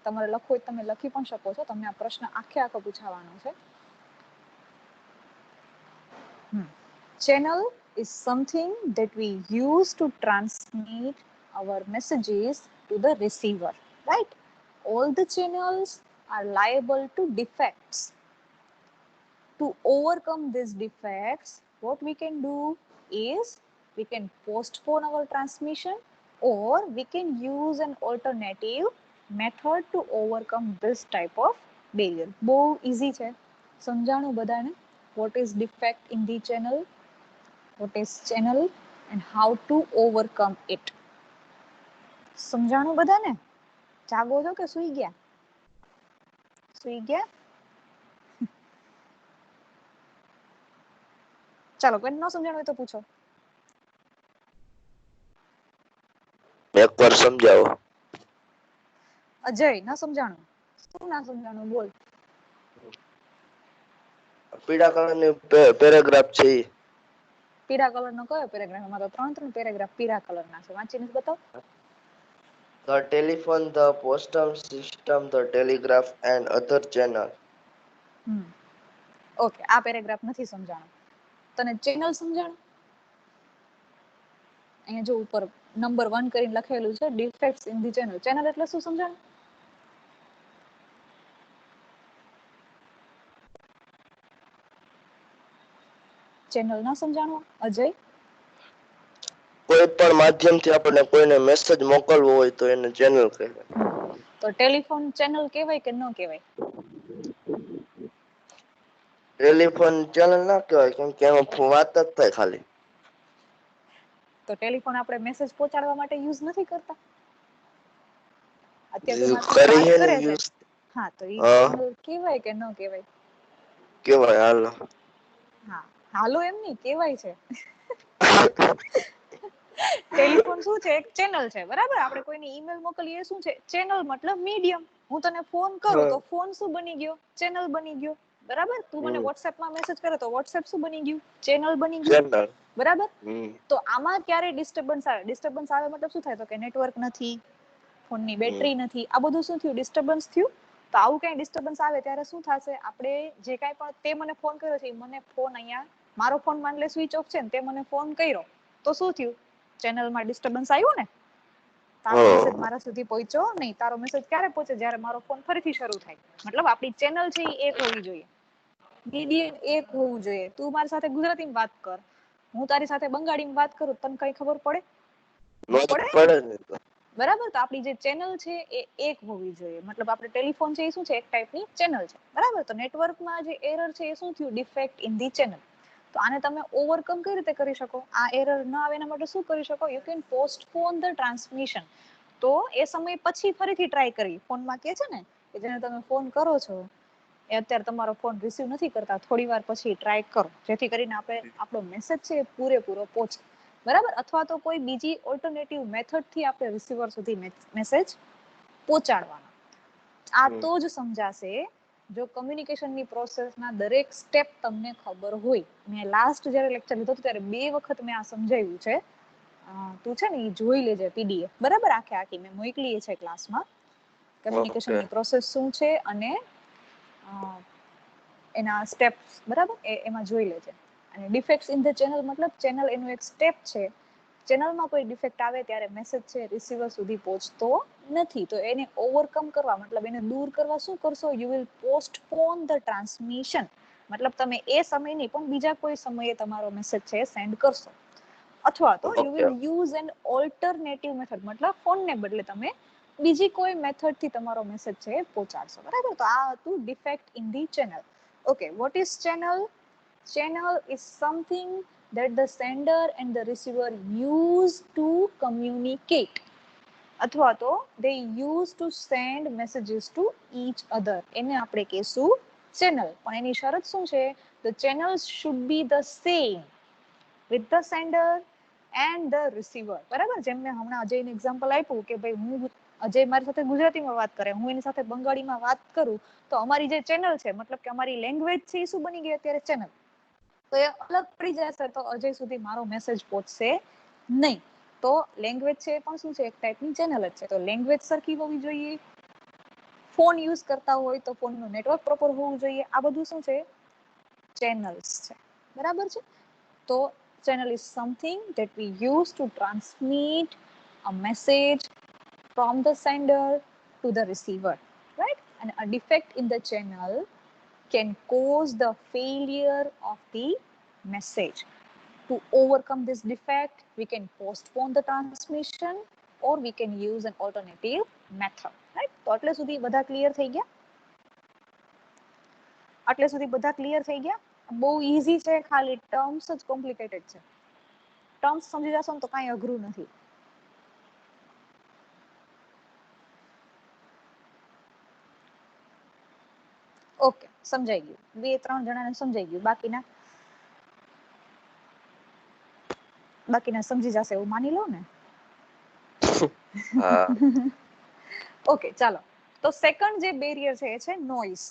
તમારે લખવું હોય તમે લખી પણ શકો છો, તમને આ પ્રશ્ન આખો પૂછાવાનો છે. Channel is something that we use to transmit our messages to the receiver, right? All the channels are liable to defects. To overcome these defects, what we can do is we can postpone our transmission, or we can use an alternative method to overcome this type of barrier. બહુ easy છે, સમજાણું બધાને? What is defect in the channel, what is channel, and how to overcome it. સમજાણું બધાને? જાગો છો કે સૂઈ ગયા? સૂઈ ગયા? ચાલો, કોઈ ન સમજાણું હોય તો પૂછો. એકવાર સમજાવો. અજય, ન સમજાણું? શું ના સમજાણું? બોલ. પીળા કલરની પેરેગ્રાફ છે. પીળા કલરનો કયો પેરેગ્રાફ? એમાં તો 3 પેરેગ્રાફ પીળા કલરના છે. વાંચીને બતાવ. The telephone, the postal system, the telegraph and other channel. Okay, આ પેરેગ્રાફ નથી સમજાણું. તને ચેનલ સમજાણું? અહીંયા જો ઉપર નંબર 1 કરીને લખેલું છે, ડિફેક્ટ્સ ઇન ધી ચેનલ. ચેનલ એટલે શું સમજાણું? ચેનલ ના સમજાણું અજય? કોઈ પણ માધ્યમથી આપણે કોઈને મેસેજ મોકલવો હોય તો એને ચેનલ કહેવાય. તો ટેલિફોન ચેનલ કહેવાય કે ન કહેવાય? ટેલિફોન ચેનલ ના કહેવાય, કેમ કે એમાં વાત જ થાય ખાલી. તો ટેલિફોન આપણે મેસેજ પહોંચાડવા માટે યુઝ નથી કરતા? અત્યારે વાત કરે છે. હા, તો ઈ ચેનલ કહેવાય કે ન કહેવાય? કહેવાય. હાલો. હા, હાલો એમ નહીં, કહેવાય છે. ટેલિફોન શું છે? એક ચેનલ છે, બરાબર? આપણે કોઈને ઈમેલ મોકલીએ, શું છે? ચેનલ મતલબ મીડિયમ. હું તને ફોન કરું તો ફોન શું બની ગયો? ચેનલ બની ગયો, બરાબર? તું મને વોટ્સએપમાં મેસેજ કરે તો વોટ્સએપ શું બની ગયું? ચેનલ બની ગયું, બરાબર? તો આમાં ક્યારે ડિસ્ટર્બન્સ આવે? ડિસ્ટર્બન્સ આવે મતલબ શું થાય? તો કે નેટવર્ક નથી, ફોનની બેટરી નથી, આ બધું શું થયું? ડિસ્ટર્બન્સ થયું. તો આવું કઈ ડિસ્ટર્બન્સ આવે ત્યારે શું થશે? આપણે જે કાંઈ પણ તે મને ફોન કર્યો છે, મને ફોન અહીંયા મારો ફોન માન લે સ્વિચ ઓફ છે ને તે મને ફોન કર્યો, તો શું થયું? ચેનલમાં ડિસ્ટર્બન્સ આવ્યું ને? તારો મેસેજ મારા સુધી પહોંચ્યો નહીં. તારો મેસેજ ક્યારે પહોંચે? જ્યારે મારો ફોન ફરીથી શરૂ થાય. મતલબ આપણી ચેનલ છે એ એક હોવી જોઈએ, મીડિયમ એક હોવું જોઈએ. તું મારી સાથે ગુજરાતીમાં વાત કર, હું તારી સાથે બંગાળીમાં વાત કરું, તને કઈ ખબર પડે? પડે. બરાબર? તો આપણી જે ચેનલ છે એ એક હોવી જોઈએ. મતલબ આપણે ટેલિફોન છે એ શું છે? એક ટાઈપની ચેનલ છે, બરાબર? તો નેટવર્કમાં જે એરર છે એ શું થયું? Defect in the channel. તો આને તમે ઓવરકમ કઈ રીતે કરી શકો? આ એરર ન આવે એના માટે શું કરી શકો? You can postpone the transmission. તો એ સમય પછી ફરીથી ટ્રાય કરી. ફોનમાં કે છે ને કે જેને તમે ફોન કરો છો એ અત્યારે તમારો ફોન રિસીવ નથી કરતા, થોડી વાર પછી ટ્રાય કરો, જેથી કરીને આપણો મેસેજ છે એ પૂરેપૂરો પહોંચે, બરાબર? અથવા તો કોઈ બીજી ઓલ્ટરનેટિવ મેથડથી આપણે રિસીવર સુધી મેસેજ પહોંચાડવાનો. આ તો જ સમજાશે જો કમ્યુનિકેશનની પ્રોસેસના દરેક સ્ટેપ તમને ખબર હોય. મેં લાસ્ટ જ્યારે લેક્ચર લીધો હતો ત્યારે 2 વખત મેં આ સમજાવ્યું છે. તું છે ને એ જોઈ લેજે પીડીએફ, બરાબર? આખી મેં મોકલી છે ક્લાસમાં. કમ્યુનિકેશનની પ્રોસેસ શું છે અને એના સ્ટેપ્સ, બરાબર? એમાં જોઈ લેજે. અને ડિફેક્ટ્સ ઇન ધ ચેનલ મતલબ ચેનલ એનું એક સ્ટેપ છે. ચેનલમાં કોઈ ડિફેક્ટ આવે ત્યારે મેસેજ છે રિસીવર સુધી પહોંચતો નથી. તો એને ઓવરકમ કરવા મતલબ એને દૂર કરવા શું કરશો? You will postpone the transmission. મતલબ તમે એ સમય નહીં પણ બીજા કોઈ સમયે તમારો મેસેજ છે સેન્ડ કરશો. અથવા તો you will use an alternative method. મતલબ ફોનને બદલે તમે બીજી કોઈ મેથડથી તમારો મેસેજ છે પહોંચાડશો, બરાબર? તો આ હતું defect in the channel. Okay, what is channel? Channel is something that the sender and the receiver use to communicate. અથવા તો they use to send messages to each other. એને આપણે કહેશું ચેનલ. પણ એની શરત શું છે? The channels should be the same with the sender and the receiver. બરાબર? જેમ મેં હમણાં અજયને એક્ઝામ્પલ આપ્યું કે ભાઈ હું અજય મારી સાથે ગુજરાતીમાં વાત કરે, હું એની સાથે બંગાળીમાં વાત કરું, તો અમારી જે ચેનલ છે મતલબ કે અમારી લેંગ્વેજ છે એ શું બની ગઈ અત્યારે? ચેનલ. તો એ અલગ પડી જશે તો અજય સુધી મારો મેસેજ પહોંચશે નહીં. તો લેંગ્વેજ છે પણ શું છે? એક ટાઈપની ચેનલ જ છે. તો લેંગ્વેજ સરખી હોવી જોઈએ, ફોન યુઝ કરતા હોય તો ફોનનું નેટવર્ક પ્રોપર હોવું જોઈએ. આ બધું શું છે? ચેનલ્સ છે. બરાબર છે? તો channel is something that we use to transmit a message from the sender to the receiver, right? And a defect in the channel can cause the failure of the message. To overcome this defect, we can postpone the transmission or we can use an alternative method, right? તો આટલે સુધી બધા clear થઈ ગયા? આટલે સુધી બધા clear થઈ ગયા? બહુ ઈઝી છે, ખાલી ટર્મ્સ જ કોમ્પ્લિકેટેડ છે. ટર્મ્સ સમજી જશો ને તો કાંઈ અઘરું નથી. ઓકે, સમજાઈ ગયું. 2-3 જણાને સમજાઈ ગયું. બાકીના સમજી જશે એવું માની લો ને. ઓકે, ચાલો. તો સેકન્ડ જે બેરિયર છે એ છે નોઇઝ.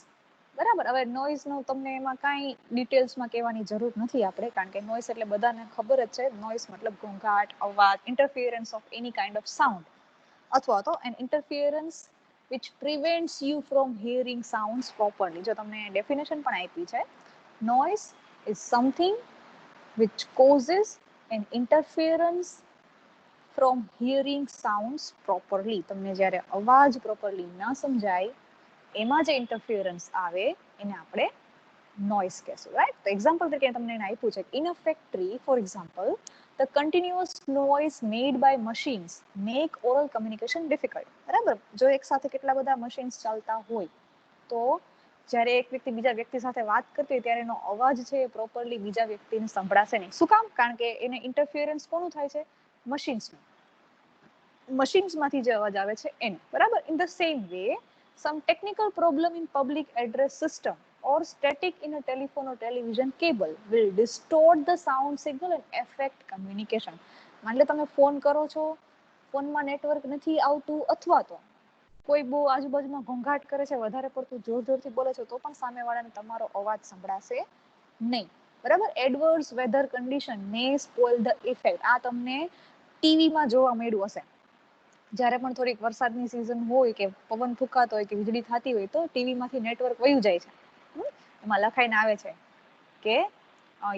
બરાબર. હવે નોઇઝનું તમને એમાં કાંઈ ડિટેલ્સમાં કહેવાની જરૂર નથી આપણે, કારણ કે નોઇઝ એટલે બધાને ખબર જ છે. નોઇઝ મતલબ ઘોંઘાટ, અવાજ, interference of any kind of sound, અથવા તો an interference which prevents you from hearing sounds properly. જો તમને ડેફિનેશન પણ આપી છે. Noise is something which causes an interference from hearing sounds properly. તમને જ્યારે અવાજ પ્રોપરલી ન સમજાય એમાં જે ઇન્ટરફિયરન્સ આવે એને આપણે નોઇઝ કહેશું, રાઈટ? તો એક્ઝામ્પલ તરીકે તમને એને આપ્યું છે. In a factory, for example, the continuous noise made by machines make oral communication difficult. બરાબર. જો એક સાથે કેટલા બધા મશીન્સ ચાલતા હોય તો જ્યારે એક વ્યક્તિ બીજા વ્યક્તિ સાથે વાત કરતી હોય ત્યારે એનો અવાજ છે એ પ્રોપરલી બીજા વ્યક્તિને સંભળાશે નહીં. શું કામ? કારણ કે એને ઇન્ટરફિયરન્સ કોનું થાય છે? મશીન્સનું. મશીન્સમાંથી જે અવાજ આવે છે એનો. બરાબર. In the same way, some technical problem in public address system or static in a telephone or television cable will distort the sound signal and affect communication. માની લો તમે ફોન કરો છો, ફોનમાં નેટવર્ક નથી આવતું, અથવા તો કોઈ બહુ આજુબાજુમાં ઘોંઘાટ કરે છે, વધારે પડતું જોર જોરથી બોલે છે, તો પણ સામેવાળાને તમારો અવાજ સંભળાશે નહીં. બરાબર. Adverse weather condition may spoil the effect. આ તમને ટીવીમાં જોવા મળ્યું હશે. જ્યારે પણ થોડીક વરસાદની સિઝન હોય કે પવન ફૂંકાતો હોય કે વીજળી થતી હોય તો ટીવીમાંથી નેટવર્ક વયું જાય છે. એમાં લખાઈને આવે છે કે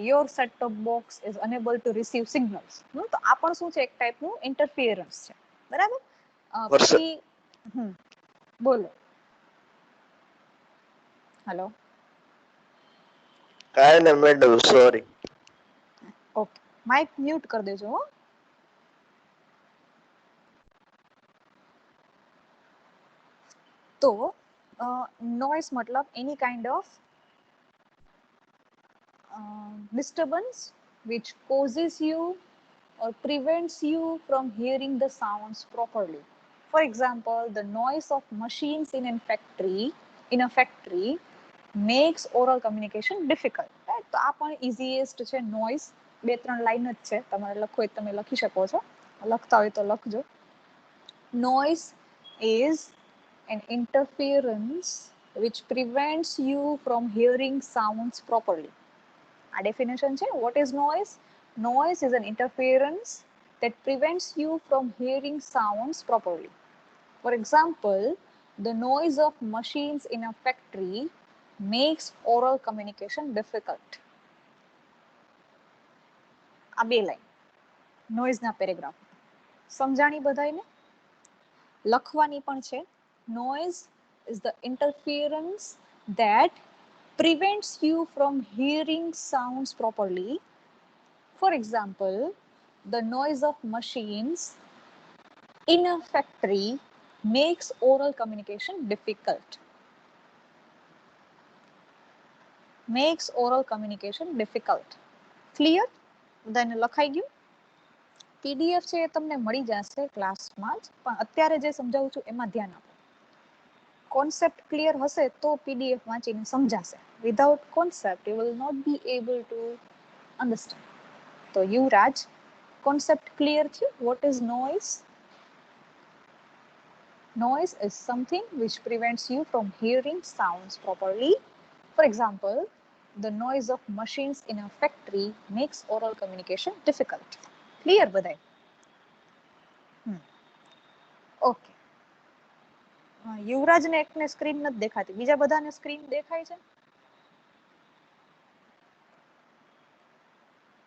your set top box is enable two receive signals. તો આ પણ શું છે? એક ટાઈપનું ઇન્ટરફિયરન્સ છે. બરાબર. પછી બોલો. હેલો. કાંઈ ને madam, sorry. Okay, mike mute કરી દેજો. તો નોઇઝ મતલબ any kind of disturbance which causes you or prevents you from hearing the sounds properly. For example, the noise of machines in a factory makes oral communication difficult. Right? તો આ પણ easiest છે noise. 2-3 line જ છે. તમારે લખવું હોય તમે લખી શકો છો. લખતા હોય તો લખજો. Noise is an interference which prevents you from hearing sounds properly. Our definition is, what is noise? Noise is an interference that prevents you from hearing sounds properly. For example, the noise of machines in a factory makes oral communication difficult. આ બે line નોઇઝના paragraph. સમજાણી બધાયને? લખવાની પણ છે. Noise is the interference that prevents you from hearing sounds properly. For example, the noise of machines in a factory makes oral communication difficult. Makes oral communication difficult. Clear? બધાને લખાઈ ગયું? PDF છે એ તમને મળી જશે ક્લાસમાં જ, પણ અત્યારે જે સમજાવું છું એમાં ધ્યાન આપો. કોન્સેપ્ટ ક્લિયર હશે તો PDF વાંચીને સમજાશે. Without concept you will not be able to understand. તો યુવરાજ, કોન્સેપ્ટ ક્લિયર થયું? What is noise? Noise is something which prevents you from hearing sounds properly. For example, the noise of machines in a factory makes oral communication difficult. Clear બધાય? Okay. યુવરાજને એકને screen નથી દેખાતી, બીજા બધાને screen દેખાય છે?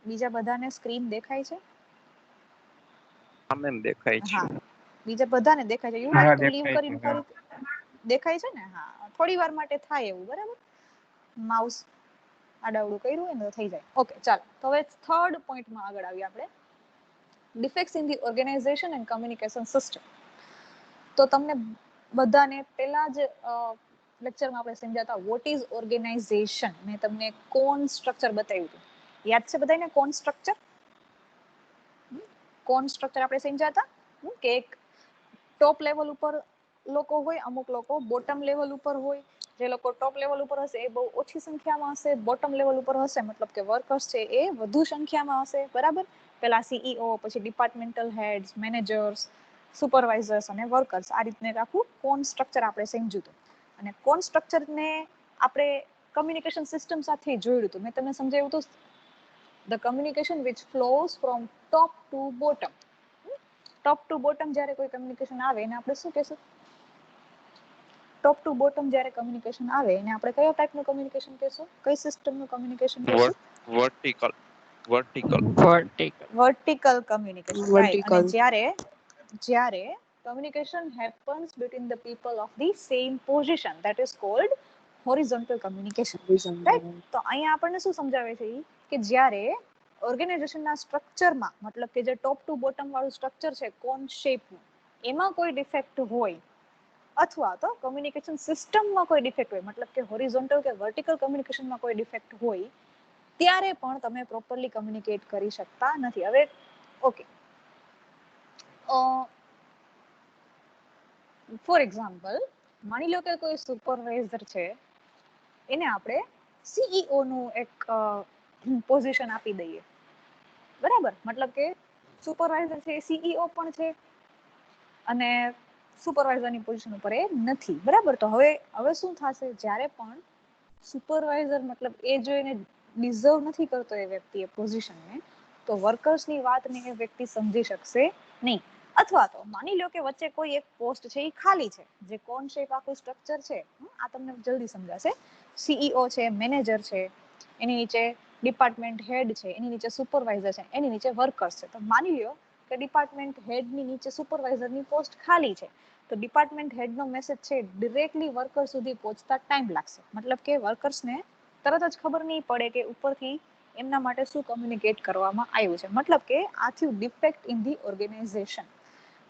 બીજા બધાને સ્ક્રીન દેખાય છે? હા મેમ દેખાય છે. હા, બીજા બધાને દેખાય છે. યુવરાજ તું લીવ કરીને ફરી દેખાય છે ને? હા, થોડી વાર માટે થાય એવું, બરાબર. માઉસ આડાવડું કર્યું હોય ને તો થઈ જાય. ઓકે, ચાલો. તો હવે થર્ડ પોઈન્ટમાં આગળ આવીએ આપણે. Defects in the organisation and communication system. તો તમને બધાને પહેલા જ લેક્ચરમાં આપણે સમજાતા વોટ ઇઝ ઓર્ગેનાઇઝેશન. મેં તમને કોન સ્ટ્રક્ચર બતાવ્યું હતું. યાદ છે બધાને કોન સ્ટ્રક્ચર? કોન સ્ટ્રક્ચર આપણે સમજાતા કે એક ટોપ લેવલ ઉપર લોકો હોય, અમુક લોકો બોટમ લેવલ ઉપર હોય. જે લોકો ટોપ લેવલ ઉપર હશે એ બહુ ઓછી સંખ્યામાં હશે, બોટમ લેવલ ઉપર હશે મતલબ કે વર્કર્સ છે એ વધુ સંખ્યામાં હશે, બરાબર. પેલા સીઈઓ, પછી ડિપાર્ટમેન્ટલ હેડ્સ, મેનેજર્સ, સુપરવાઇઝર્સ અને વર્કર્સ, આ રીતનું એક આખું કોન સ્ટ્રક્ચર આપણે સમજ્યું હતું. અને કોન સ્ટ્રક્ચરને આપણે કમ્યુનિકેશન સિસ્ટમ સાથે જોડ્યું હતું. મેં તમને સમજાવ્યું હતું the communication which flows from top to bottom. Top two bottom જ્યારે કોઈ કમ્યુનિકેશન આવે એને આપણે શું કહેશું? ટોપ ટુ બોટમ જ્યારે કમ્યુનિકેશન આવે એને આપણે કયા ટાઈપનું કમ્યુનિકેશન કહેશું? કઈ સિસ્ટમનું કમ્યુનિકેશન કહેશું? Vertical communication, right. અને જ્યારે communication happens between the people of the same position, that is called horizontal communication, right? તો અહીંયા આપણને શું સમજાવે છે કે જ્યારે ઓર્ગેનાઇઝેશનના સ્ટ્રક્ચરમાં, મતલબ કે જે ટોપ ટુ બોટમ વાળું સ્ટ્રક્ચર છે કોન શેપનું, એમાં કોઈ ડિફેક્ટ હોય અથવા તો કમ્યુનિકેશન સિસ્ટમમાં કોઈ ડિફેક્ટ હોય, મતલબ કે હોરિઝોન્ટલ કે વર્ટિકલ કમ્યુનિકેશનમાં કોઈ ડિફેક્ટ હોય, ત્યારે પણ તમે પ્રોપરલી કમ્યુનિકેટ કરી શકતા નથી. હવે ઓકે, ફોર એક્ઝામ્પલ, માની લો કે કોઈ સુપરવાઇઝર છે, એને આપણે સીઈઓ નું એક પોઝિશન આપી દઈએ, બરાબર. મતલબ કે સુપરવાઇઝર છે એ સીઈઓ પણ છે અને સુપરવાઇઝરની પોઝિશન ઉપર એ નથી, બરાબર. તો હવે શું થશે? જ્યારે પણ સુપરવાઇઝર મતલબ એ જો એને ડિઝર્વ નથી કરતો એ વ્યક્તિ એ પોઝિશનને, તો વર્કર્સની વાતને એ વ્યક્તિ સમજી શકશે નહીં. અથવા તો માની લો કે વચ્ચે કોઈ એક પોસ્ટ છે એ ખાલી છે, જે કોન શેપ આખું સ્ટ્રક્ચર છે, આ તમને જલ્દી સમજાશે. સીઈઓ છે, મેનેજર છે, એની નીચે ડિપાર્ટમેન્ટ હેડ છે, એની નીચે સુપરવાઇઝર છે, એની નીચે વર્કર્સ છે. તો માની લો કે ડિપાર્ટમેન્ટ હેડની નીચે સુપરવાઇઝરની પોસ્ટ ખાલી છે, તો ડિપાર્ટમેન્ટ હેડનો મેસેજ છે ડિરેક્ટલી વર્કર સુધી પહોંચતા ટાઈમ લાગશે. મતલબ કે વર્કર્સને તરત જ ખબર નહીં પડે કે ઉપરથી એમના માટે શું કમ્યુનિકેટ કરવામાં આવ્યું છે. મતલબ કે આ થયું defect in the organisation.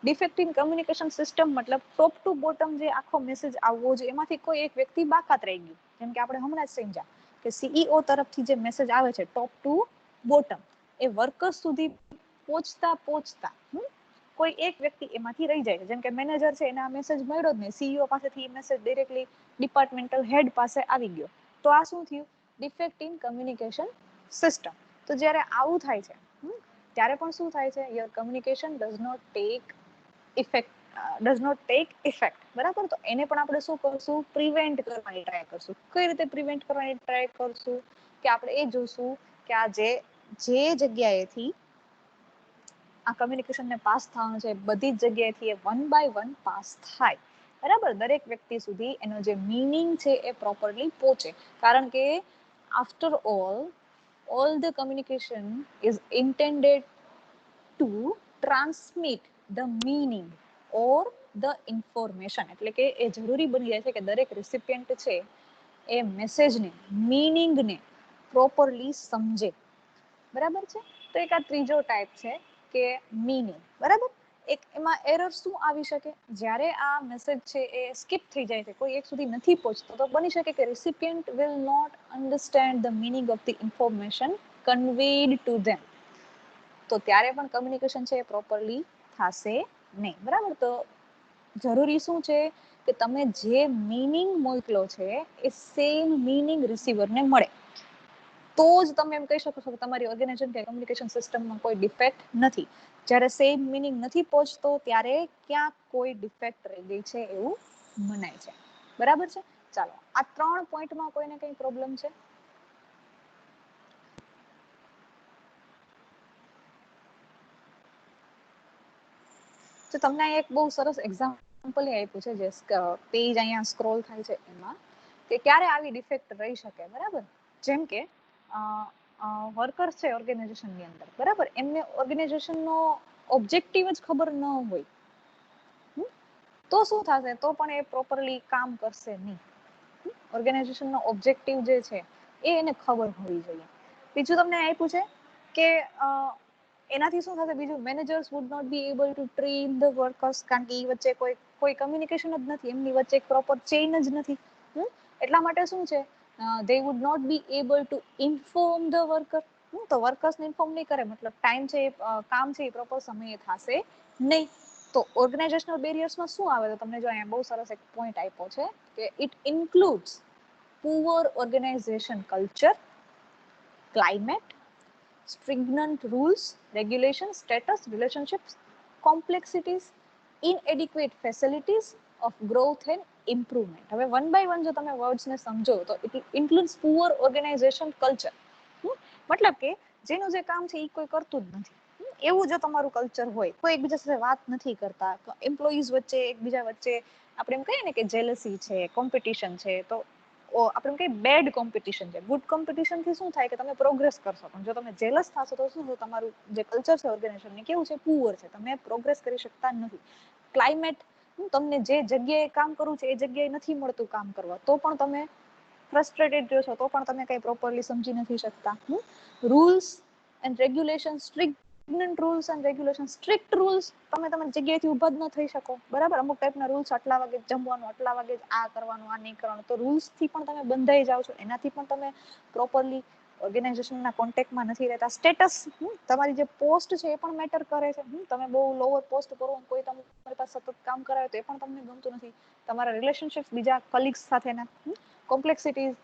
Defect in communication system મતલબ ટોપ ટુ બોટમ જે આખો મેસેજ આવવો જોઈએ એમાંથી કોઈ એક વ્યક્તિ બાકાત રહી ગયું. જેમ કે આપણે હમણાં જ સમજ્યા કે સીઈઓ તરફથી જે મેસેજ આવે છે ટોપ ટુ બોટમ, એ વર્કર્સ સુધી પહોંચતા કોઈ એક વ્યક્તિ એમાંથી રહી જાય છે. જેમ કે મેનેજર છે, એને આ મેસેજ મળ્યો જ નહીં, સીઈઓ પાસેથી એ મેસેજ ડિરેક્ટલી ડિપાર્ટમેન્ટલ હેડ પાસે આવી ગયો, તો આ શું થયું? Defect in communication system. તો જ્યારે આવું થાય છે ત્યારે પણ શું થાય છે? Your communication does not take effect, બરાબર. તો એને પણ આપણે શું કરશું? પ્રિવેન્ટ કરવાની ટ્રાય કરશું. કઈ રીતે પ્રિવેન્ટ કરવાની ટ્રાય કરશું? કે આપણે એ જોશું કે આ જે જગ્યાએથી આ કમ્યુનિકેશનને પાસ થવાનું છે, બધી જ જગ્યાએથી એ વન બાય વન પાસ થાય, બરાબર. દરેક વ્યક્તિ સુધી એનો જે મીનિંગ છે એ પ્રોપરલી પહોંચે. કારણ કે after all the communication is intended to transmit the meaning or the information. એટલે કે એ જરૂરી બની જાય છે કે દરેક રેસિપિયન્ટ છે એ મેસેજને, મીનિંગને પ્રોપરલી સમજે, બરાબર છે. તો એક આ ત્રીજો ટાઈપ છે કે મીનિંગ, બરાબર. એક એમાં એરર શું આવી શકે? જ્યારે આ મેસેજ છે એ સ્કીપ થઈ જાય છે, કોઈ એક સુધી નથી પહોંચતો, તો બની શકે કે recipient will not understand the meaning of the information conveyed to them. તો ત્યારે પણ કમ્યુનિકેશન છે એ પ્રોપરલી થશે નહીં, બરાબર. તો જરૂરી શું છે કે તમે જે મીનિંગ મોકલો છે એ સેમ મીનિંગ રિસીવરને મળે, તો જ તમે એમ કહી શકો છો કે તમારી ઓર્ગેનાઇઝેશન કે કમ્યુનિકેશન સિસ્ટમમાં કોઈ ડિફેક્ટ નથી. જ્યારે સેમ મીનિંગ નથી પહોંચતો ત્યારે ક્યાંક કોઈ ડિફેક્ટ રહી ગઈ છે એવું મનાય છે, બરાબર છે. ચાલો, આ 3 પોઈન્ટમાં કોઈને કઈ પ્રોબ્લેમ છે? તો તમને એક બહુ સરસ એક્ઝામ્પલ એક્ઝામ્પલ એ આપ્યું છે જે પેજ અહીંયા સ્ક્રોલ થાય છે એમાં, કે ક્યારે આવી ડિફેક્ટ રહી શકે, બરાબર? જેમ કે વર્કર્સ છે ઓર્ગેનાઇઝેશનની અંદર, બરાબર, એમને ઓર્ગેનાઇઝેશનનો ઓબ્જેક્ટિવ જ ખબર ન હોય, તો શું થશે? તો પણ એ પ્રોપરલી કામ કરશે નહીં. ઓર્ગેનાઇઝેશનનો ઓબ્જેક્ટિવ જે છે એ એને ખબર હોવી જોઈએ. બીજું તમને આપ્યું છે કે એનાથી શું થશે? બીજું, managers would not be able to train the workers, કારણ કે એ વચ્ચે કોઈ કમ્યુનિકેશન જ નથી, એમની વચ્ચે એક પ્રોપર ચેઇન જ નથી. એટલા માટે શું છે? they would not be able to inform the worker. તો વર્કર્સને ઇન્ફોર્મ નહીં કરે, મતલબ ટાઈમ છે, કામ છે એ પ્રોપર સમયે થશે નહીં. તો ઓર્ગેનાઇઝેશનલ બેરિયર્સમાં શું આવે? તો તમને જો અહીંયા બહુ સરસ એક પોઈન્ટ આપ્યો છે કે it includes poor organisation culture, climate, stringent rules, regulations, status, relationships, complexities, inadequate facilities of growth and improvement. હવે વન બાય વન જો તમે વર્ડ્સને સમજો તો it includes poor organisation culture. મતલબ કે જેનું જે કામ છે એ કોઈ કરતું જ નથી, એવું જો તમારું કલ્ચર હોય, કોઈ એકબીજા સાથે વાત નથી કરતા, એમ્પ્લોઈઝ વચ્ચે એકબીજા વચ્ચે આપણે એમ કહીએ ને કે જેલસી છે, કોમ્પિટિશન છે, તો આપણે કઈ બેડ કોમ્પિટિશન છે. ગુડ કોમ્પિટિશન થી શું થાય કે તમે પ્રોગ્રેસ કરશો, પણ જો તમે જેલસ થશો તો શું તમારું જે કલ્ચર છે ઓર્ગેનાઇઝેશનની કેવું છે? પુઅર છે, તમે પ્રોગ્રેસ કરી શકતા નથી. ક્લાઇમેટ, તમને જે જગ્યાએ કામ કરવું છે એ જગ્યાએ નથી મળતું કામ કરવા, તો પણ તમે ફ્રસ્ટ્રેટેડ રહ્યો છો, તો પણ તમે કઈ પ્રોપરલી સમજી નથી શકતા. Rules and regulation, strict rules and regulation, strict rules, તમે તમારી જગ્યાએથી ઊભા જ ન થઈ શકો, બરાબર? અમુક ટાઈપના રૂલ્સ, આટલા વાગે જમવાનું, આટલા વાગે આ કરવાનું, આ નહીં કરવાનું, તો રૂલ્સથી પણ તમે બંધાઈ જાઓ છો, એનાથી પણ તમે પ્રોપરલી ઓર્ગેનાઇઝેશનના કોન્ટેક્ટમાં નથી રહેતા. સ્ટેટસ, તમારી જે પોસ્ટ છે એ પણ મેટર કરે છે. તમે બહુ લોઅર પોસ્ટ પર કોઈ તમારી પાસે સતત કામ કરાવે તો એ પણ તમને ગમતું નથી. તમારા રિલેશનશિપ્સ બીજા કલીગ્સ સાથેના, complexities,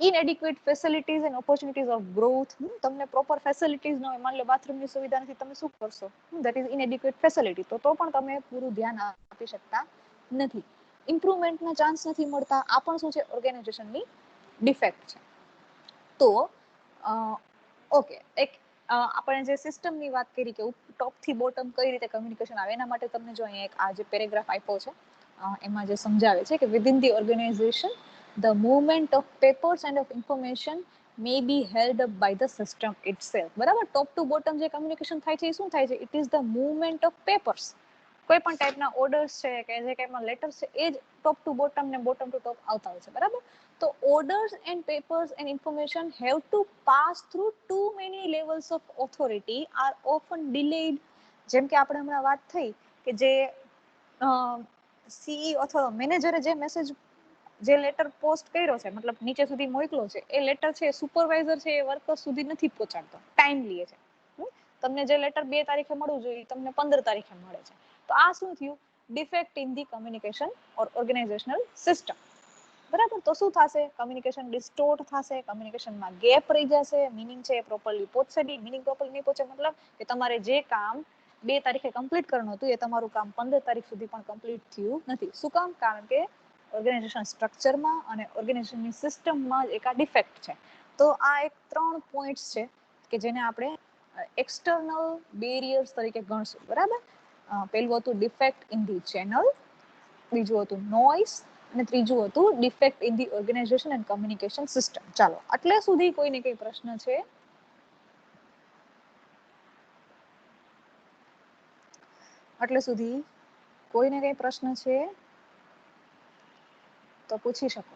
inadequate facilities and opportunities of growth, તમને પ્રોપર ફેસિલિટીઝ ન હોય, માની લો બાથરૂમની સુવિધા નથી, તમે શું કરશો? ધેટ ઇઝ inadequate facility, તો પણ તમે પૂરું ધ્યાન આપી શકતા નથી. ઇમ્પ્રુવમેન્ટના ચાન્સ નથી મળતા, આ પણ શું છે? ઓર્ગેનાઇઝેશનની ડિફેક્ટ છે. તો ઓકે, એક આપણે જે સિસ્ટમની વાત કરી કે ટોપથી બોટમ કઈ રીતે કમ્યુનિકેશન આવે, એના માટે તમને જો અહીંયા એક આ જે પેરેગ્રાફ આપ્યો છે એમાં જે સમજાવે છે કે within the organisation the movement of papers and of information may be held up by the system itself. બરાબર? ટોપ ટુ બોટમ જે કમ્યુનિકેશન થાય છે એ શું થાય છે? It is the movement of papers. કોઈ પણ ટાઈપના ઓર્ડર્સ છે કે જે ટાઈપના લેટર્સ છે એ જ ટોપ ટુ બોટમ ને બોટમ ટુ ટોપ આવતા હોય છે, બરાબર? તો orders and papers and information have to pass through too many levels of authority are often delayed. જેમ કે આપણે હમણાં વાત થઈ કે જે સીઈ અથવા મેનેજરે જે મેસેજ, જે લેટર પોસ્ટ કર્યો છે, મતલબ નીચે સુધી મોકલો છે, એ લેટર છે સુપરવાઇઝર છે એ વર્કર સુધી નથી પહોંચાડતો, ટાઈમ લે છે. તમને જે લેટર 2 તારીખે મળવું જોઈએ તમને 15 તારીખે મળે છે. તો આ શું થયું? Defect in the communication or organisational system. બરાબર? તો શું થશે? કમ્યુનિકેશન ડિસ્ટોર્ટ થશે, કમ્યુનિકેશનમાં ગેપ રહી જશે, મિનિંગ છે એ પ્રોપરલી પહોંચશે નહીં. મિનિંગ પ્રોપરલી નહીં પહોંચે મતલબ કે તમારે જે કામ 2 તારીખે કમ્પ્લીટ કરવાનું હતું એ તમારું કામ 15 તારીખ સુધી પણ કમ્પ્લીટ થયું નથી. શું કામ? કારણ કે ઓર્ગેનાઇઝેશન સ્ટ્રક્ચરમાં અને ઓર્ગેનાઇઝેશનની સિસ્ટમમાં એક આ ડિફેક્ટ છે. તો આ એક 3 પોઈન્ટ્સ છે કે જેને આપણે એક્સટર્નલ બેરિયર્સ તરીકે ગણશું, બરાબર? પહેલું હતું ડિફેક્ટ ઇન ધી ચેનલ, બીજું હતું નોઇઝ, અને ત્રીજું હતું defect in the organisation and communication system. ચાલો, આટલે સુધી કોઈને કઈ પ્રશ્ન છે? આટલે સુધી કોઈને કઈ પ્રશ્ન છે તો પૂછી શકો.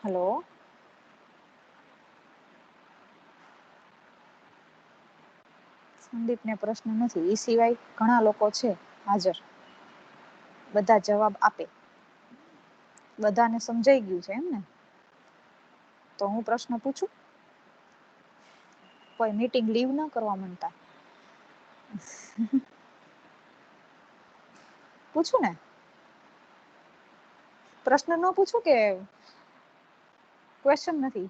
હેલો, સંદીપને પ્રશ્ન નથી, એ સિવાય ઘણા લોકો છે હાજર, બધા જવાબ આપે, બધાને સમજાઈ ગયું છે એમ ને? તો હું પ્રશ્ન પૂછું? કોઈ મીટિંગ લીવ ન કરવા માંગતા? પૂછું ને? પ્રશ્ન ન પૂછું કે ક્વેશ્ચન નથી?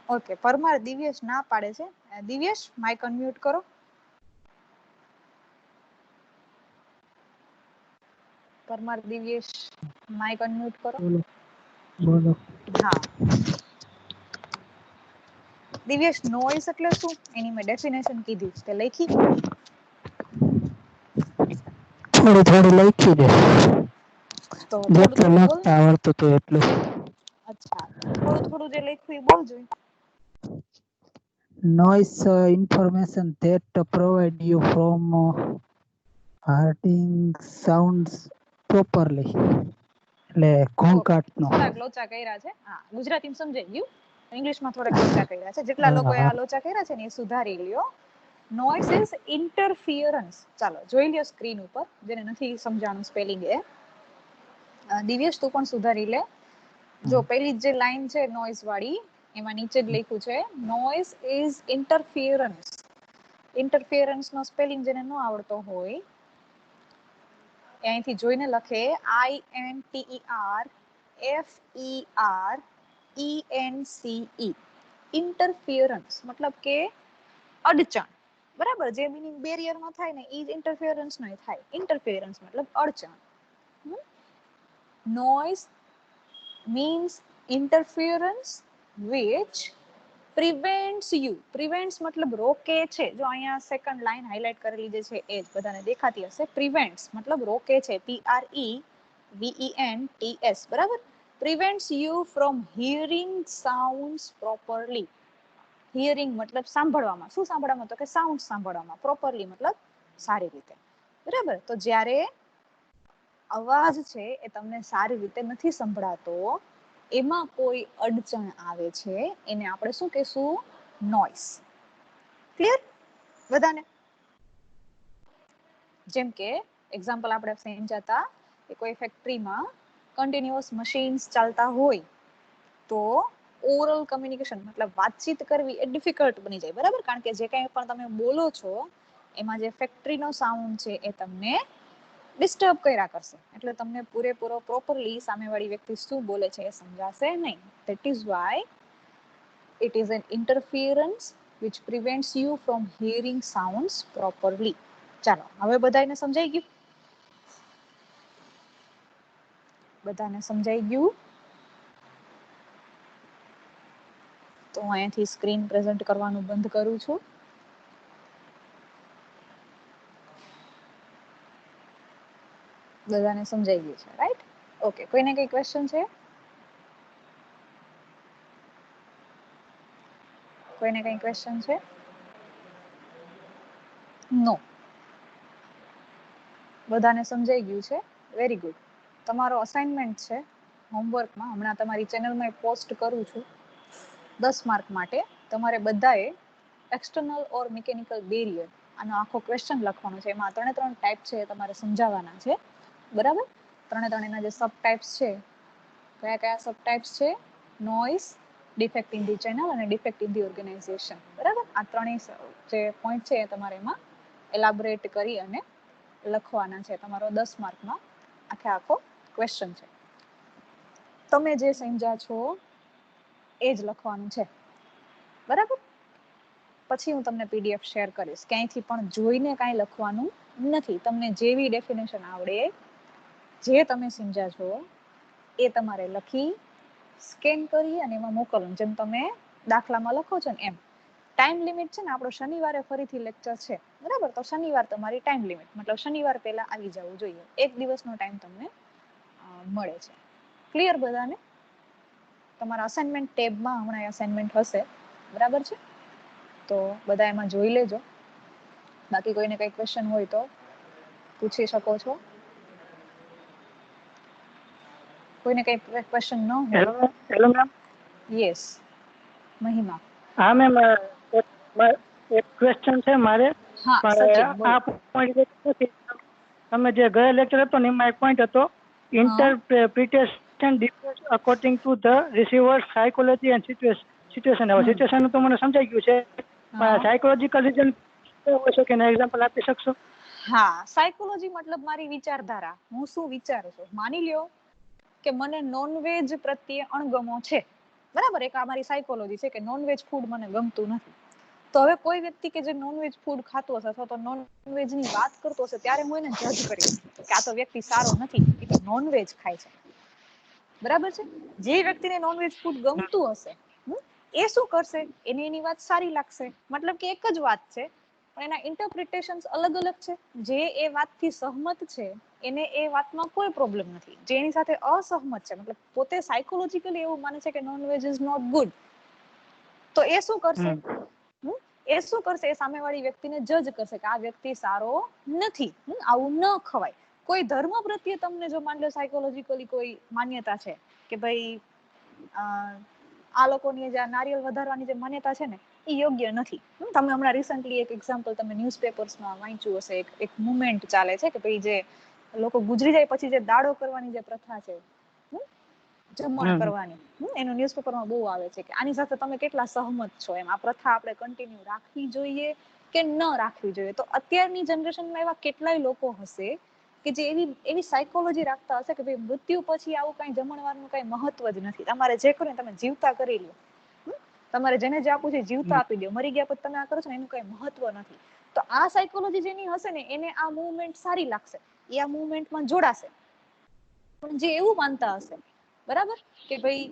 ઓકે, પરમાર દિવ્યેશ ના પાડે છે. દિવ્યેશ, માઇક અનમ્યુટ કરો. પરમાર દિવ્યેશ, માઇક અનમ્યુટ કરો. બોલો. હા દિવ્યેશ નોઈઝ એટલે શું એની મેં ડેફિનેશન કીધી તે લખી થોડી થોડી લખી દે તો થોડું જેટલું થોડું બોલ લખતા આવડતું હતું એટલું. અચ્છા તો થોડું થોડું જે લખ્યું એ બોલ જોઈ Noise information that provide you from hearing sounds properly. એટલે ઘોંઘાટનો. થોડાક લોચા કર્યા છે હા ગુજરાતીમાં સમજાઈ ગયું ઇંગ્લિશમાં થોડાક લોચા કર્યા છે જેટલા લોકોએ આ લોચા કર્યા છે ને એ સુધારી લ્યો નોઇસ ઇઝ ઇન્ટરફિયરન્સ ચાલો જોઈ લ્યો સ્ક્રીન ઉપર જેને નથી સમજાણું સ્પેલિંગ એ દિવ્યેશ તું પણ સુધારી લે જો પહેલી જે લાઈન છે નોઇઝ વાળી એમાં નીચે જ લખ્યું છે નોઇઝ ઇઝ ઇન્ટરફિયરન્સ ઇન્ટરફિયરન્સ નો સ્પેલિંગ જેને ન આવડતો હોય અહીંથી જોઈને લખે INTERFERENCE ઇન્ટરફિયરન્સ મતલબ કે અડચણ બરાબર જે મીનિંગ બેરિયર નો થાય ને એ જ ઇન્ટરફિયરન્સ નો થાય ઇન્ટરફિયરન્સ મતલબ અડચણ noise means interference which prevents you prevents મતલબ રોકે છે જો અહીંયા સેકન્ડ લાઈન હાઇલાઇટ કરેલી જે છે એ જ બધાને દેખાતી હશે prevents મતલબ રોકે છે PREVENTS બરાબર prevents you from hearing sounds properly hearing મતલબ સાંભળવામાં શું સાંભળવામાં તો કે સાઉન્ડ સાંભળવામાં પ્રોપરલી મતલબ સારી રીતે બરાબર તો જ્યારે અવાજ છે એ તમને સારી રીતે નથી સંભળાતો એમાં કોઈ અડચણ આવે છે એને આપણે શું કહેશું નોઇસ ક્લિયર બધાને જેમ કે એક્ઝામ્પલ આપણે સમજાતા કે કોઈ ફેક્ટરીમાં કન્ટિન્યુઅસ મશીન્સ ચાલતા હોય તો ઓરલ કમ્યુનિકેશન મતલબ વાતચીત કરવી એ ડિફિકલ્ટ બની જાય બરાબર કારણ કે જે કંઈ પણ તમે બોલો છો એમાં જે ફેક્ટરીનો સાઉન્ડ છે એ તમને ડિસ્ટર્બ કર્યા કરશે એટલે તમને પૂરેપૂરો પ્રોપરલી સામેવાળી વ્યક્તિ શું બોલે છે એ સમજાશે નહીં that is why it is an interference which prevents you from hearing sounds properly ચાલો હવે બધાને સમજાઈ ગયું બધાને સમજાઈ ગયું તો અહીંયાથી સ્ક્રીન પ્રેઝન્ટ કરવાનું બંધ કરું છું બધાને સમજાઈ ગયું છે રાઈટ ઓકે કોઈને કઈ ક્વેશ્ચન છે કોઈને કઈ ક્વેશ્ચન છે નો બધાને સમજાઈ ગયું છે વેરી ગુડ તમારો અસાઇનમેન્ટ છે હોમવર્કમાં હમણાં તમારી ચેનલમાં પોસ્ટ કરું છું 10 માર્ક માટે તમારે બધાએ એક્સટર્નલ ઓર મિકેનિકલ બેરિયર આનો આખો ક્વેશ્ચન લખવાનો છે એમાં 3 ટાઈપ છે એ તમારે સમજાવવાના છે બરાબર 3 એના જે સબ ટાઈપ્સ છે કયા કયા સબ ટાઈપ્સ છે noise defect in the channel અને ડિફેક્ટ ઇન ધી ઓર્ગેનાઇઝેશન બરાબર આ ત્રણેય જે પોઈન્ટ છે એ તમારે એમાં એલાબોરેટ કરી અને લખવાના છે તમારો 10 માર્કમાં આખો ક્વેશ્ચન છે તમે જે સમજ્યા છો એ જ લખવાનું છે બરાબર પછી હું તમને પીડીએફ શેર કરીશ ક્યાંયથી પણ જોઈને કાંઈ લખવાનું નથી તમને જેવી ડેફિનેશન આવડે જે તમે સમજ્યા છો એ તમારે લખી સ્કેન કરી અને એમાં મોકલવાનું જેમ તમે દાખલામાં લખો છો ને એમ ટાઈમ લિમિટ છે ને આપણો શનિવારે ફરીથી લેક્ચર છે બરાબર તો શનિવાર તમારી ટાઈમ લિમિટ મતલબ શનિવાર પહેલા આવી જવું જોઈએ 1 દિવસનો ટાઈમ તમને મળે છે ક્લિયર બધાને તમારા અસાઇનમેન્ટ ટેબમાં હમણાં અસાઇનમેન્ટ હશે બરાબર છે તો બધા એમાં જોઈ લેજો બાકી કોઈને કઈ ક્વેશ્ચન હોય તો પૂછી શકો છો કોઈને કઈ ક્વેશ્ચન ન હોય હેલો મેમ યસ મહિમા હા મેમ એક ક્વેશ્ચન છે મારે હા સચિન બોલો આ પોઈન્ટ તમે જે ગયા લેક્ચર હતો ને એમાં એક પોઈન્ટ હતો interpretation difference according to the receiver psychology and situation હવે સિચ્યુએશન તો મને સમજાઈ ગયું છે સાયકોલોજીકલ રીઝન હોય છે કે એક્ઝામ્પલ આપી શકશો હા સાયકોલોજી મતલબ મારી વિચારધારા હું શું વિચારું છું માની લ્યો કે મને નોનવેજ પ્રત્યે અણગમો છે બરાબર એક આ મારી સાયકોલોજી છે કે નોનવેજ ફૂડ મને ગમતું નથી તો હવે કોઈ વ્યક્તિ કે જે નોનવેજ ફૂડ ખાતો હશે અથવા તો નોનવેજ ની વાત કરતો હશે ત્યારે હું એને જજ કરીશ કે આ તો વ્યક્તિ સારો નથી એ તો નોનવેજ ખાય છે બરાબર છે. જે વ્યક્તિને નોનવેજ ફૂડ ગમતું હશે એ શું કરશે, એને એની વાત સારી લાગશે, મતલબ કે એક જ વાત છે પણ એના ઇન્ટરપ્રિટેશન્સ અલગ અલગ છે. જે એ વાતથી સહમત છે એને એ વાતમાં કોઈ પ્રોબ્લેમ નથી. જે એની સાથે અસહમત છે, મતલબ પોતે સાયકોલોજીકલી એવું માને છે કે નોનવેજ ઇઝ નોટ ગુડ, તો એ શું કરશે, એ શું કરશે, એ સામેવાળી વ્યક્તિને જજ કરશે કે આ વ્યક્તિ સારો નથી, આવું ન ખવાય. કોઈ ધર્મ પ્રત્યે તમને જો માની લો સાયકોલોજીકલી કોઈ માન્યતા છે કે ભાઈ આ લોકોની જે નારિયેળ વધારવાની જે માન્યતા છે ને એ યોગ્ય નથી. તમે હમણાં રિસન્ટલી એક એક્ઝામ્પલ તમે ન્યૂઝપેપર્સમાં વાંચ્યું હશે, એક મુવમેન્ટ ચાલે છે કે ભાઈ જે લોકો ગુજરી જાય પછી જે દાડો કરવાની જે પ્રથા છે, જમણ કરવાની, એનું ન્યૂઝપેપરમાં બહુ આવે છે કે આની સાથે તમે કેટલા સહમત છો, એમ આ પ્રથા આપણે કન્ટિન્યુ રાખવી જોઈએ કે ન રાખવી જોઈએ. તો અત્યારની જનરેશનમાં એવા કેટલાય લોકો હશે કે જે એવી સાયકોલોજી રાખતા હશે કે ભાઈ મૃત્યુ પછી આવું કઈ જમણવારનું કઈ મહત્વ જ નથી, તમારે જે કરો ને તમે જીવતા કરી લો, તમારે જેને જે આપવું છે જીવતા આપી દો, મરી ગયા પછી તમે આ કરો છો ને એનું કઈ મહત્વ નથી. તો આ સાયકોલોજી જેની હશે ને એને આ મુવમેન્ટ સારી લાગશે, એ આ મુવમેન્ટમાં જોડાશે. પણ જે એવું માનતા હશે બરાબર કે ભાઈ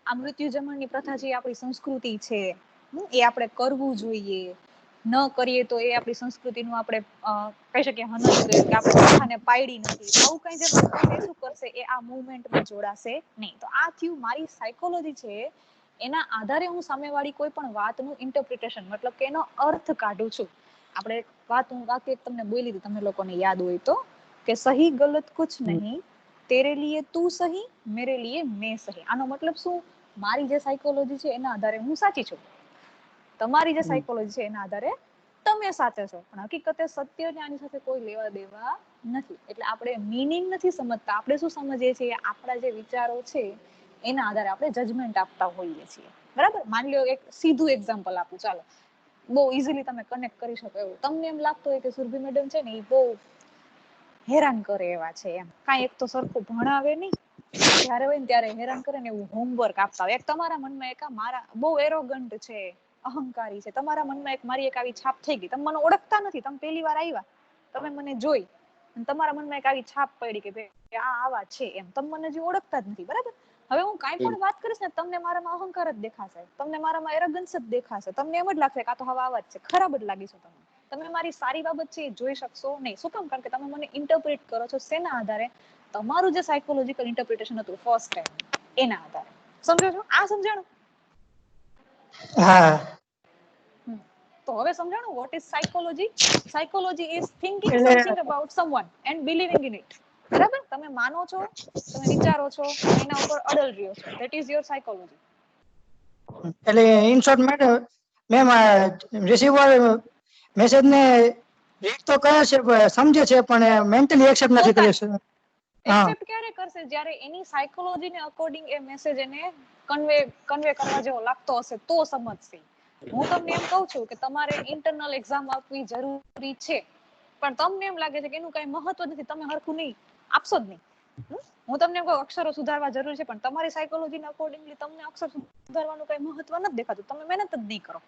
આ મૃત્યુ જમણની પ્રથા જે આપણી સંસ્કૃતિ છે એ આપણે કરવું જોઈએ, ન કરીએ તો એ આપણી સંસ્કૃતિનું આપણે કહી શકીએ હનન કર્યું કે આપણે પ્રથાને પાયડી નથી, આવું કઈ જે માનતા હોય એ શું કરશે, એ આ મુવમેન્ટમાં જોડાશે નહીં. તો આ થયું મારી સાયકોલોજી છે, એના આધારે હું સામેવાળી કોઈ પણ વાતનું ઇન્ટરપ્રિટેશન મતલબ કે એનો અર્થ કાઢું છું. આપણે હું વાક્ય તમને બોલી હતી, તમને લોકોને યાદ હોય તો, કે સહી ગલત કુછ નહીં, તેરે લીએ તું સહી, મેરે લીએ મેં સહી. આનો મતલબ શું, મારી જે સાયકોલોજી છે એના આધારે હું સાચી છું, તમારી જે સાયકોલોજી છે એના આધારે તમે સાચા છો, પણ હકીકતે સત્ય ને આની સાથે કોઈ લેવા દેવા નથી. એટલે આપણે મીનિંગ નથી સમજતા, આપણે શું સમજીએ છીએ, આપણા જે વિચારો છે એના આધારે આપણે જજમેન્ટ આપતા હોઈએ છીએ. બરાબર. માની લો એક સીધું એક્ઝામ્પલ આપું, ચાલો બહુ ઇઝીલી તમે કનેક્ટ કરી શકો એવું. તમને એમ લાગતું હોય કે સુરભી મેડમ છે ને એ બહુ હેરાન કરે એવા છે, એમ કાંઈ એક તો સરખું ભણાવે નહીં, જ્યારે હોય ને ત્યારે હેરાન કરે ને એવું હોમવર્ક આપતા હોય. એક તમારા મનમાં એક મારા બહુ એરોગન્ટ છે, અહંકારી છે, તમારા મનમાં એક મારી એક આવી છાપ થઈ ગઈ. તમે મને ઓળખતા નથી, તમે પહેલી વાર આવ્યા, તમે મને જોઈ અને તમારા મનમાં એક આવી છાપ પડી કે ભાઈ આ આવા છે, એમ તમે મને હજી ઓળખતા જ નથી. બરાબર. હવે હું કાંઈ પણ વાત કરીશ ને તમને મારામાં અહંકાર જ દેખાશે, તમને મારામાં એરોગન્સ જ દેખાશે, તમને એમ જ લાગશે કે આ તો હવે આવા જ છે, ખરાબ જ લાગીશું તમે મારી સારી બાબત છે એ જોઈ શકશો નહીં. શું કામ? કારણ કે તમે મને ઇન્ટરપ્રિટ કરો છો શેના આધારે, તમારું જે સાયકોલોજીકલ ઇન્ટરપ્રિટેશન હતું ફર્સ્ટ ટાઈમ એના આધારે. સમજો છો? આ સમજાણું? હા. તો હવે સમજાણું what is psychology. Psychology is thinking એટલે something about someone and believing in it. બરાબર. તમે માનો છો, તમે વિચારો છો, તમે એના ઉપર અડલ રહ્યો છો, ધેટ ઇઝ યોર સાયકોલોજી. એટલે in short ma'am receiver message ને રીડ તો કરે છે, સમજે છે, પણ મેન્ટલી એક્સેપ્ટ નથી કરી શકતો. એક્સેપ્ટ ક્યારે કરશે? જ્યારે એની સાયકોલોજીને અકોર્ડિંગ એ મેસેજ એને કન્વે કરવા જેવો લાગતો હશે તો સમજશે. હું તમને એમ કહું છું કે તમારે ઇન્ટરનલ એક્ઝામ આપવી જરૂરી છે, પણ તમને એમ લાગે છે કે એનું કઈ મહત્વ નથી, તમે હરખું નહીં આપશો જ નહીં. હું તમને એમ કહું અક્ષરો સુધારવા જરૂરી છે, પણ તમારી સાયકોલોજીને અકોર્ડિંગલી તમને અક્ષર સુધારવાનું કઈ મહત્વ નથી દેખાતું, તમે મહેનત જ નહીં કરો.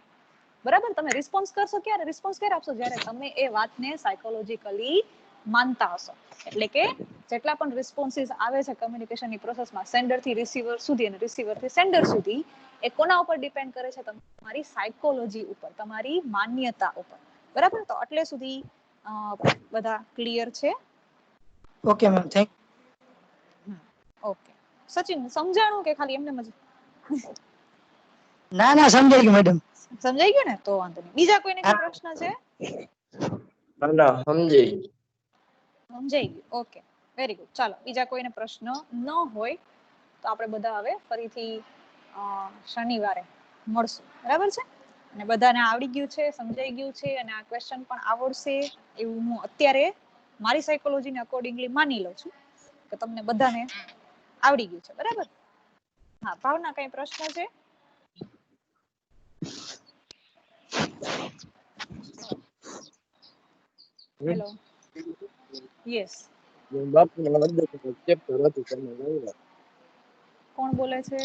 બરાબર. તમે રિસ્પોન્સ કરશો ક્યારે? રિસ્પોન્સ ક્યારે આપશો? જ્યારે તમે એ વાતને સાયકોલોજીકલી માનતા હશો. એટલે કે જેટલા પણ રિસ્પોન્સીસ આવે છે કમ્યુનિકેશનની પ્રોસેસમાં, સેન્ડર થી રિસીવર સુધી અને રિસીવર થી સેન્ડર સુધી, એ કોના ઉપર ડિપેન્ડ કરે છે? તમારી સાયકોલોજી ઉપર, તમારી માન્યતા ઉપર. બરાબર. તો એટલે સુધી બધા ક્લિયર છે? Okay ma'am, thank okay. Sachin સમજાણું કે ખાલી એમને જ? ના સમજાઈ ગયું મેડમ. સમજાઈ ગયું ને? તો વાંધો નહીં. બીજા કોઈને કઈ પ્રશ્ન છે? ના સમજી. સમજાઈ ગયું. Okay, very good. ચાલો, બીજા કોઈને પ્રશ્ન ન હોય તો આપણે બધા હવે ફરીથી શનિવારે મળશું. બરાબર છે? અને બધાને આવડી ગયું છે, સમજાઈ ગયું છે, અને આ ક્વેશ્ચન પણ આવડશે એવું હું અત્યારે મારી સાયકોલોજીને અકોર્ડિંગલી માની લઉં છું કે તમને બધાને આવડી ગયું છે. બરાબર. હા, ભાવના કઈ પ્રશ્ન છે? હેલો. યસ. કોણ બોલે છે?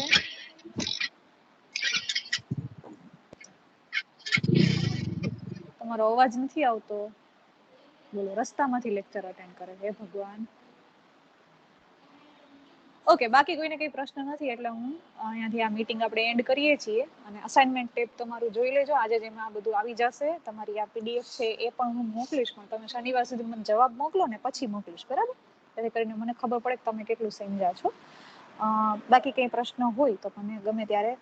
તમારો અવાજ નથી આવતો. બોલો. રસ્તામાંથી લેક્ચર અટેન્ડ કરે. હે ભગવાન. ઓકે, બાકી કોઈને કઈ પ્રશ્ન નથી એટલે હું અહીંયાથી આ મીટિંગ આપણે એન્ડ કરીએ છીએ. અને અસાઇનમેન્ટ ટેપ તમારું જોઈ લેજો. આજે જ એમાં આ બધું આવી જશે. તમારી આ પીડીએફ છે એ પણ હું મોકલીશ, પણ તમે શનિવાર સુધી મને જવાબ મોકલો ને પછી મોકલીશ, બરાબર? જેથી કરીને મને ખબર પડે કે તમે કેટલું સમજ્યા છો. બાકી કંઈ પ્રશ્ન હોય તો મને ગમે ત્યારે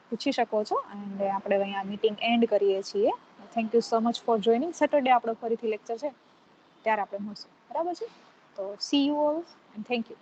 પૂછી શકો છો. અને આપણે અહીંયા મીટિંગ એન્ડ કરીએ છીએ. Thank you so much for joining. Saturday આપણો ફરીથી લેક્ચર છે ત્યારે આપણે મળશું, બરાબર છે? તો C you all and thank you.